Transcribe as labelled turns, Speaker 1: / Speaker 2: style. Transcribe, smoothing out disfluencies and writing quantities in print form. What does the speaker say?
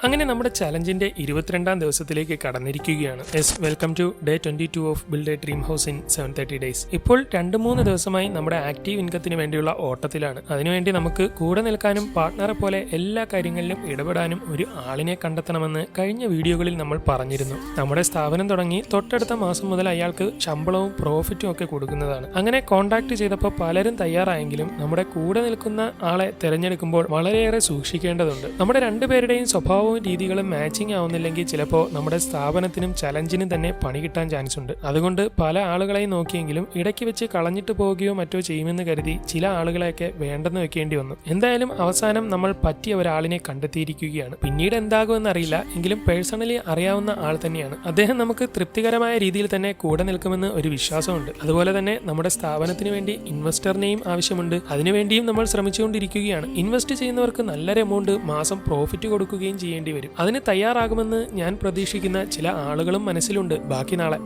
Speaker 1: അങ്ങനെ നമ്മുടെ ചലഞ്ചിന്റെ 22ാം ദിവസത്തിലേക്ക് കടന്നിരിക്കുകയാണ്. Welcome to day 22 of build a dream house in 730 days. ഇപ്പോൾ 2-3 ദിവസമായി നമ്മുടെ ആക്റ്റീവ് ഇൻകത്തിന് വേണ്ടിയുള്ള ഓട്ടത്തിലാണ്. അതിനുവേണ്ടി നമുക്ക് കൂടെ നിൽക്കാനും പാർട്ട്ണറെ പോലെ എല്ലാ കാര്യങ്ങളിലും ഇടപെടാനും ഒരു ആളിനെ കണ്ടെത്തണമെന്ന് കഴിഞ്ഞ വീഡിയോകളിൽ നമ്മൾ പറഞ്ഞിരുന്നു. നമ്മുടെ സ്ഥാപനം തുടങ്ങി തൊട്ടടുത്ത മാസം മുതൽ അയാൾക്ക് ശമ്പളവും പ്രോഫിറ്റും ഒക്കെ കൊടുക്കുന്നതാണ്. അങ്ങനെ കോൺടാക്ട് ചെയ്തപ്പോൾ പലരും തയ്യാറായെങ്കിലും നമ്മുടെ കൂടെ നിൽക്കുന്ന ആളെ തിരഞ്ഞെടുക്കുമ്പോൾ വളരെയേറെ സൂക്ഷിക്കേണ്ടതുണ്ട്. നമ്മുടെ രണ്ടുപേരുടെയും സ്വഭാവവും രീതികളും മാച്ചിങ് ആവുന്നില്ലെങ്കിൽ ചിലപ്പോൾ നമ്മുടെ സ്ഥാപനത്തിനും ചലഞ്ചിനും തന്നെ പണി കിട്ടാൻ ചാൻസ് ഉണ്ട്. അതുകൊണ്ട് പല ആളുകളെയും നോക്കിയെങ്കിലും ഇടയ്ക്ക് വെച്ച് കളഞ്ഞിട്ട് പോവുകയോ മറ്റോ ചെയ്യുമെന്ന് കരുതി ചില ആളുകളെയൊക്കെ വേണ്ടെന്ന് വെക്കേണ്ടി വന്നു. എന്തായാലും അവസാനം നമ്മൾ പറ്റിയ ഒരാളിനെ കണ്ടെത്തിയിരിക്കുകയാണ്. പിന്നീട് എന്താകുമെന്നറിയില്ല, എങ്കിലും പേഴ്സണലി അറിയാവുന്ന ആൾ തന്നെയാണ്. അദ്ദേഹം നമുക്ക് തൃപ്തികരമായ രീതിയിൽ തന്നെ കൂടെ നിൽക്കുമെന്ന് ഒരു വിശ്വാസമുണ്ട്. അതുപോലെ തന്നെ നമ്മുടെ സ്ഥാപനത്തിന് വേണ്ടി ഇൻവെസ്റ്ററിനെയും ആവശ്യമുണ്ട്. അതിനുവേണ്ടിയും നമ്മൾ ശ്രമിച്ചുകൊണ്ടിരിക്കുകയാണ്. ഇൻവെസ്റ്റ് ചെയ്യുന്നവർക്ക് നല്ലൊരു എമൗണ്ട് മാസം പ്രോഫിറ്റ് കൊടുക്കുകയും ചെയ്യേണ്ടി വരും. അതിന് തയ്യാറാകുമെന്ന് ഞാൻ പ്രതീക്ഷിക്കുന്ന ചില ആളുകളും മനസ്സിലുണ്ട്. ബാക്കി നാളെ